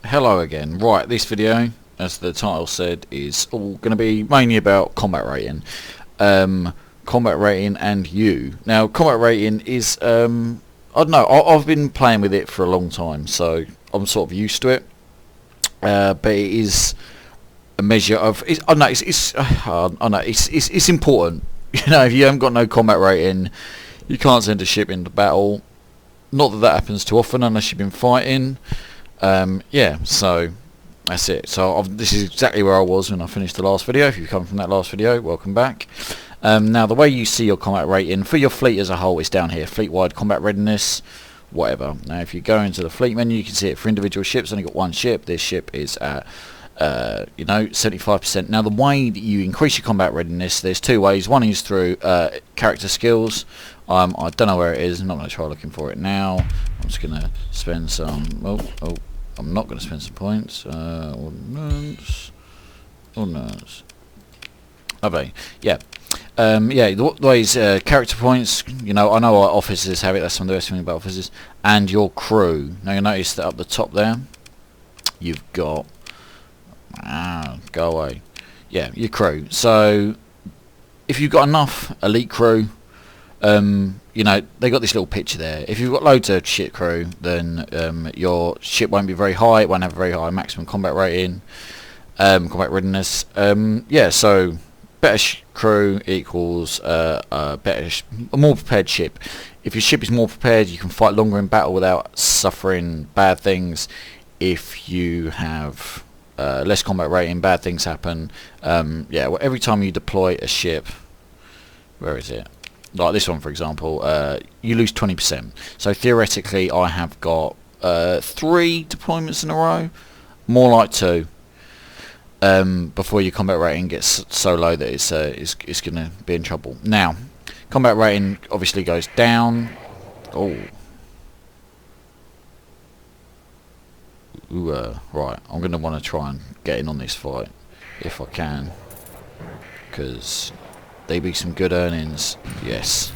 Hello again. Right, this video, as the title said, is all going to be mainly about combat rating. Combat rating and you. Now, combat rating is, I don't know, I've been playing with it for a long time, so I'm sort of used to it. But it is a measure of, I know it's important. You know, if you haven't got no combat rating, you can't send a ship into battle. Not that happens too often unless you've been fighting. Yeah, so that's it. So this is exactly where I was when I finished the last video. If you've come from that last video, welcome back. Now the way you see your combat rating for your fleet as a whole is down here, fleet-wide combat readiness, whatever. Now if you go into the fleet menu, you can see it for individual ships. Only got one ship. This ship is at 75%. Now the way that you increase your combat readiness, there's two ways. One is through character skills. I don't know where it is. I'm not going to try looking for it now. I'm just going to spend some. I'm not going to spend some points. Ordnance. Okay. Yeah. The way is character points. You know, I know our officers have it. That's some of the best thing about officers. And your crew. Now you notice that up the top there, you've got. Go away. Yeah, your crew. So if you've got enough elite crew, you know, they got this little picture there. If you've got loads of shit crew, then your ship won't be very high. It won't have a very high maximum combat rating, combat readiness. Yeah, so better crew equals a more prepared ship. If your ship is more prepared, you can fight longer in battle without suffering bad things. If you have less combat rating, bad things happen. Yeah, well, every time you deploy a ship, where is it? Like this one, for example, you lose 20%. So theoretically, I have got 3 deployments in a row, more like 2, before your combat rating gets so low that it's going to be in trouble. Now, combat rating obviously goes down. Right, I'm going to want to try and get in on this fight if I can, because they be some good earnings. Yes,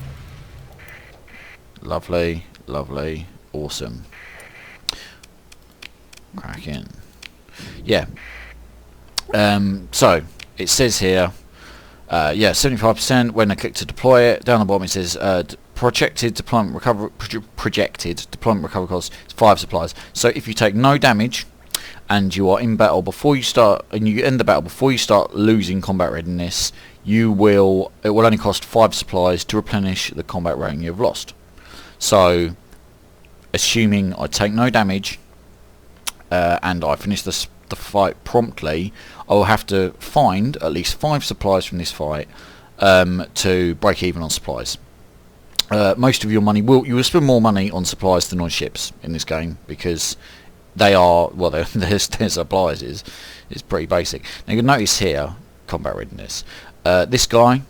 lovely, lovely, awesome, cracking. Yeah. So it says here, yeah, 75% when I click to deploy it. Down the bottom it says projected deployment recovery cost is 5 supplies. So if you take no damage and you are in battle before you start, and you end the battle before you start losing combat readiness, it will only cost 5 supplies to replenish the combat rating you've lost. So assuming I take no damage and I finish the fight promptly, I will have to find at least 5 supplies from this fight to break even on supplies. Most of your money you will spend more money on supplies than on ships in this game, because they are, well, their supplies is pretty basic. Now you can notice here combat readiness. This guy,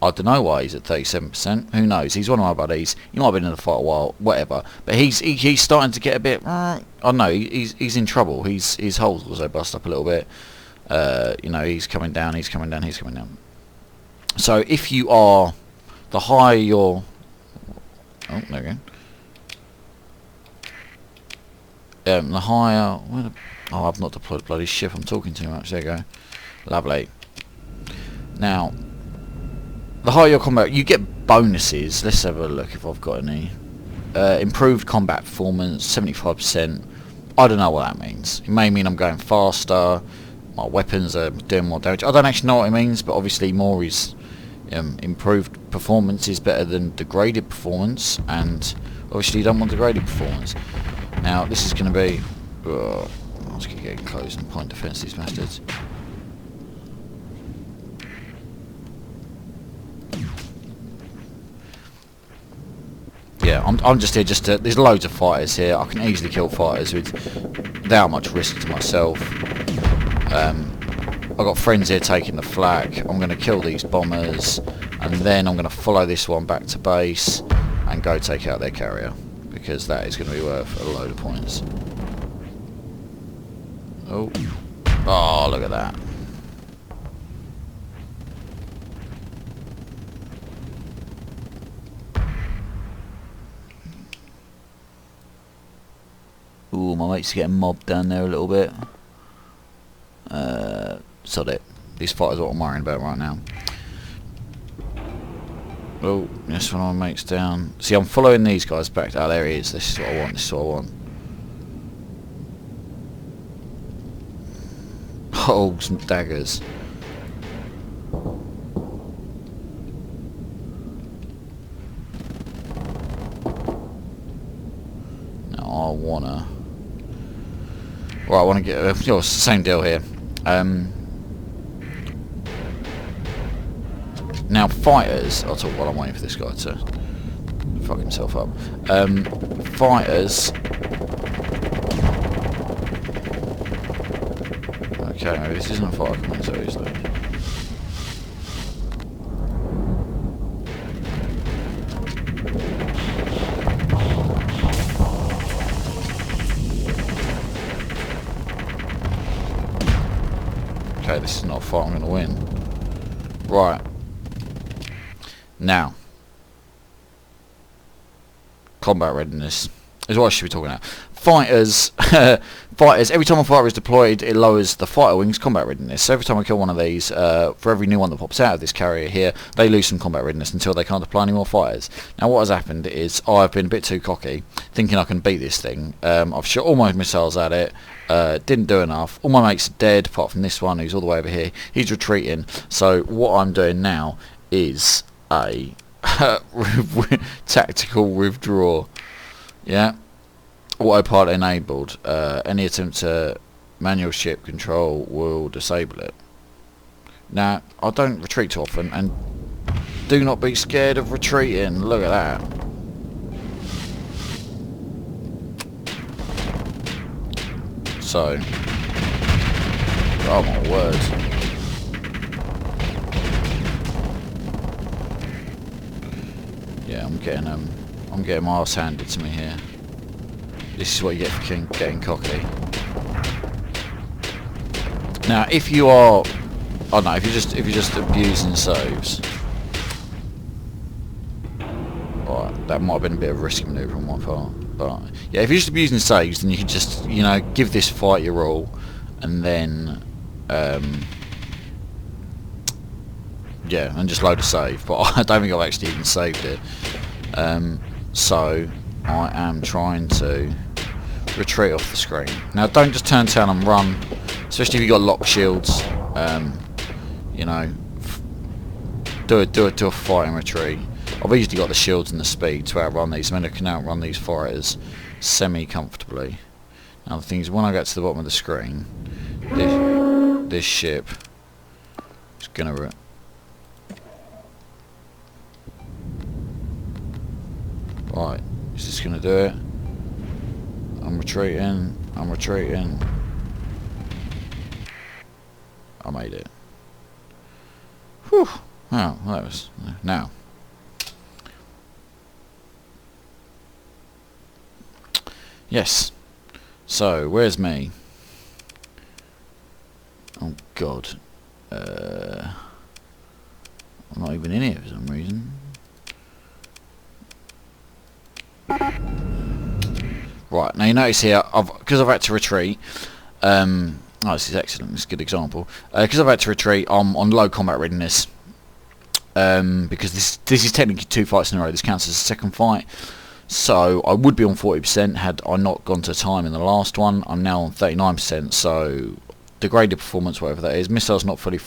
I don't know why he's at 37%. Who knows? He's one of my buddies. He might have been in the fight a while, whatever. But he's starting to get a bit. I don't know. He's in trouble. His holes also bust up a little bit. You know, he's coming down. He's coming down. He's coming down. So if you are, the higher your, there we go. The higher. I've not deployed bloody ship. I'm talking too much. There you go. Lovely. Now, the higher your combat, you get bonuses. Let's have a look if I've got any. Improved combat performance, 75%. I don't know what that means. It may mean I'm going faster. My weapons are doing more damage. I don't actually know what it means, but obviously more is improved performance is better than degraded performance, and obviously you don't want degraded performance. Now this is going to be. I'm just going to get close and point defense these bastards. Yeah, I'm just here there's loads of fighters here. I can easily kill fighters without much risk to myself. I've got friends here taking the flak. I'm going to kill these bombers, and then I'm going to follow this one back to base and go take out their carrier, because that is going to be worth a load of points. Oh, look at that. Ooh, my mate's getting mobbed down there a little bit. Sod it. This fight is what I'm worrying about right now. Oh, yes, one of my mates down. See, I'm following these guys back. Oh, there he is. This is what I want. This is what I want. Oh, some daggers. Now, I wanna... Right, I wanna get... it's the same deal here. Now, fighters... I'll talk while I'm waiting for this guy to fuck himself up. Fighters... Okay, maybe this isn't a fight I can win so easily. Okay, this is not a fight I'm going to win. Right. Now. Combat readiness is what I should be talking about. Fighters, every time a fighter is deployed, it lowers the fighter wing's combat readiness. So every time I kill one of these, for every new one that pops out of this carrier here, they lose some combat readiness until they can't deploy any more fighters. Now what has happened is I've been a bit too cocky, thinking I can beat this thing. I've shot all my missiles at it, didn't do enough. All my mates are dead, apart from this one who's all the way over here. He's retreating. So what I'm doing now is a tactical withdraw. Yeah. Autopilot enabled. Any attempt to manual ship control will disable it. Now, I don't retreat too often, and do not be scared of retreating. Look at that. So, oh my word. Yeah, I'm getting my arse handed to me here. This is what you get for getting cocky. Now, if you are, oh no, if you're just abusing saves, alright, that might have been a bit of a risky manoeuvre on my part. But yeah, if you're just abusing saves, then you can just, you know, give this fight your all, and then, yeah, and just load a save. But I don't think I've actually even saved it. So I am trying to retreat off the screen. Now don't just turn and run, especially if you've got lock shields. You know, do a fighting retreat. I've easily got the shields and the speed to outrun these. I mean, I can outrun these fighters semi-comfortably. Now the thing is, when I get to the bottom of the screen, this ship is gonna... Right, is this gonna do it? I'm retreating. I made it. Whew. Oh, well, that was... Now. Yes. So, where's me? Oh, God. I'm not even in here for some reason. Right, now you notice here, because I've had to retreat, oh, this is excellent, this is a good example, because I've had to retreat, I'm on low combat readiness, because this is technically 2 fights in a row. This counts as a second fight, so I would be on 40% had I not gone to time in the last one. I'm now on 39%, so degraded performance, whatever that is. Missiles not fully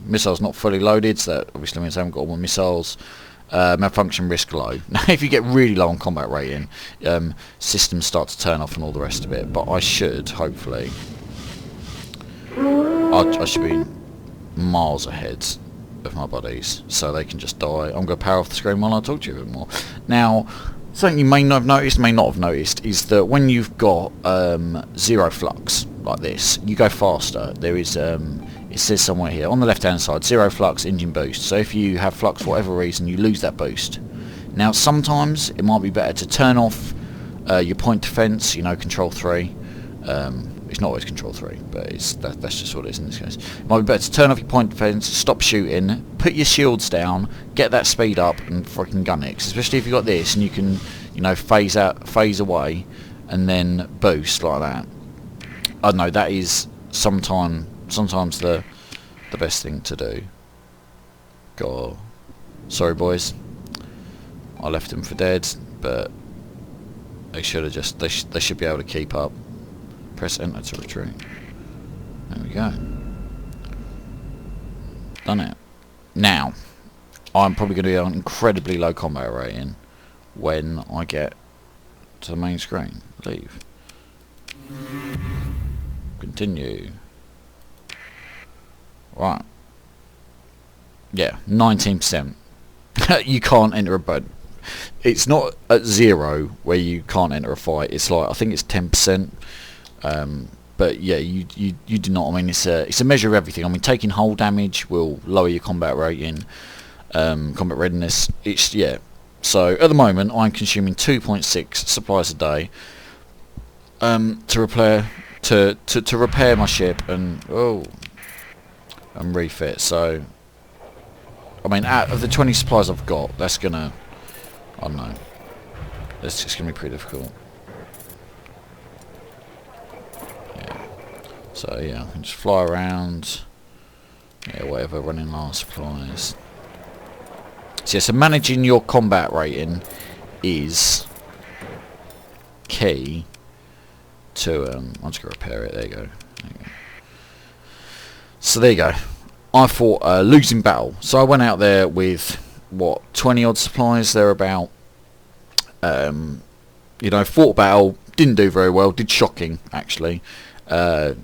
missiles not fully loaded, so that obviously means I haven't got all my missiles. Malfunction risk low. Now if you get really low on combat rating, systems start to turn off and all the rest of it, but I should, hopefully, I should be miles ahead of my buddies, so they can just die. I'm going to power off the screen while I talk to you a bit more. Now, something you may not have noticed, is that when you've got zero flux, like this, you go faster. There is, it says somewhere here, on the left hand side, zero flux engine boost. So if you have flux for whatever reason, you lose that boost. Now sometimes it might be better to turn off your point defense, you know, control 3. It's not always control 3, but that's just what it is in this case. It might be better to turn off your point defense, stop shooting, put your shields down, get that speed up, and freaking gun it. Especially if you've got this and you can, you know, phase away. and then boost like that. I don't know, that is sometimes the best thing to do. God, sorry boys, I left them for dead, but they should have just they should be able to keep up. Press enter to retreat. There we go. Done it. Now, I'm probably going to be on incredibly low combat rating when I get to the main screen. Leave. Continue. Right. Yeah, 19%. You can't enter a boat. It's not at 0 where you can't enter a fight. It's like, I think it's 10%. But yeah, you do not. I mean, it's a measure of everything. I mean, taking hull damage will lower your combat rating, combat readiness. It's yeah. So at the moment, I'm consuming 2.6 supplies a day to repair my ship and refit. So I mean, out of the 20 supplies I've got, that's gonna, I don't know, it's just gonna be pretty difficult. So yeah, I can just fly around, yeah, whatever, running low on supplies. So yeah, so managing your combat rating is key to, I'm just going to repair it, there you go. So there you go. I fought a losing battle. So I went out there with, what, 20 odd supplies, thereabout. You know, fought a battle, didn't do very well, did shocking, actually. I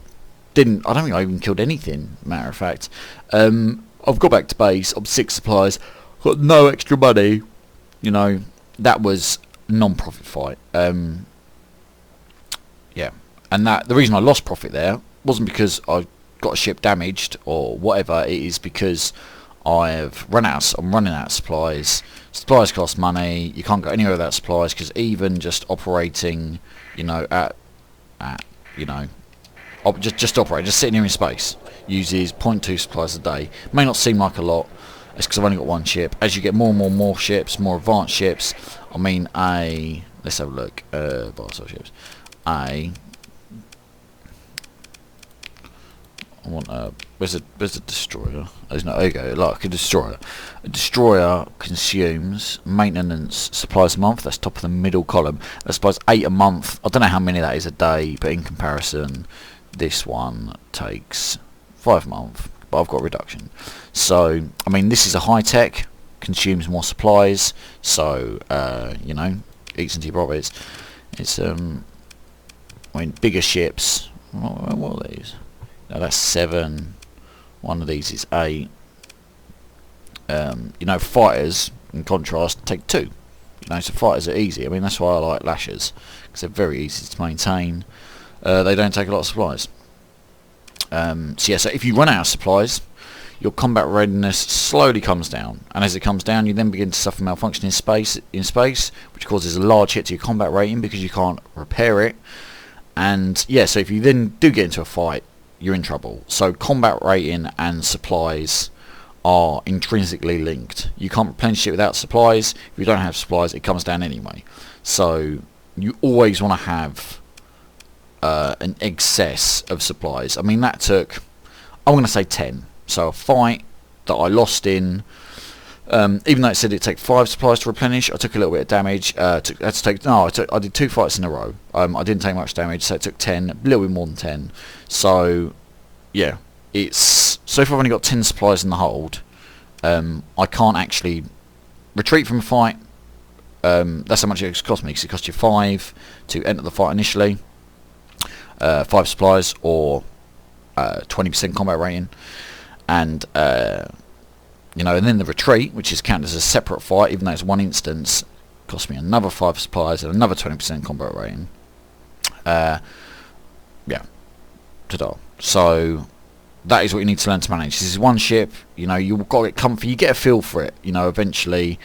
don't think I even killed anything, matter of fact. I've got back to base, I'm 6 supplies, got no extra money. You know, that was non-profit fight. Yeah, and the reason I lost profit there wasn't because I got a ship damaged or whatever. It is because I'm running out of supplies. Supplies cost money. You can't go anywhere without supplies, because even just operating, you know, you know, just sitting here in space uses 0.2 supplies a day. May not seem like a lot. It's because I've only got one ship. As you get more ships, more advanced ships. I mean, let's have a look. Ships. I want where's the destroyer? There's no, there you go, like a destroyer. A destroyer consumes maintenance supplies a month. That's top of the middle column. That supplies 8 a month. I don't know how many that is a day, but in comparison, this one takes 5 a month. But I've got a reduction. So I mean, this is a high tech, consumes more supplies. So you know, eats into your profits. It's I mean, bigger ships. What are these? No, that's 7. One of these is 8. You know, fighters, in contrast, take 2. You know, so fighters are easy. I mean, that's why I like lashers, because they're very easy to maintain. They don't take a lot of supplies. So yeah, so if you run out of supplies, your combat readiness slowly comes down, and as it comes down, you then begin to suffer malfunction in space, which causes a large hit to your combat rating because you can't repair it. And yeah, so if you then do get into a fight, you're in trouble. So combat rating and supplies are intrinsically linked. You can't replenish it without supplies. If you don't have supplies, it comes down anyway. So you always want to have an excess of supplies. I mean, that took, I'm going to say 10. So a fight that I lost in, even though it said it'd take 5 supplies to replenish, I took a little bit of damage. I did 2 fights in a row. I didn't take much damage, so it took 10, a little bit more than 10. So yeah, so if I've only got 10 supplies in the hold, I can't actually retreat from a fight. That's how much it cost me, because it cost you 5 to enter the fight initially, 5 supplies or 20% combat rating, and you know, and then the retreat, which is counted as a separate fight, even though it's one instance, cost me another 5 supplies and another 20% combat rating. Yeah, ta-da. So that is what you need to learn to manage. This is one ship. You know, you've got to get comfy. You get a feel for it. You know, eventually,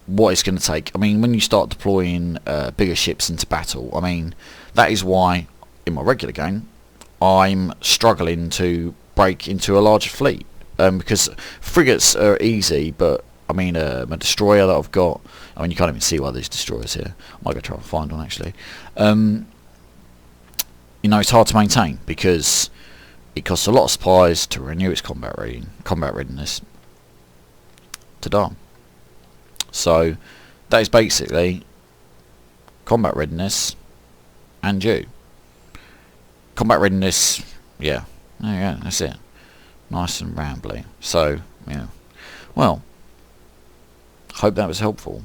what it's going to take. I mean, when you start deploying bigger ships into battle, I mean, that is why in my regular game I'm struggling to break into a larger fleet. Because frigates are easy, but I mean, my destroyer that I've got, I mean, you can't even see one of these destroyers here. I might go try and find one actually. though it's hard to maintain because it costs a lot of supplies to renew its combat readiness to die. So that is basically combat readiness and you. Combat readiness, yeah, there you go, that's it. Nice and rambly. So, yeah. Well, hope that was helpful.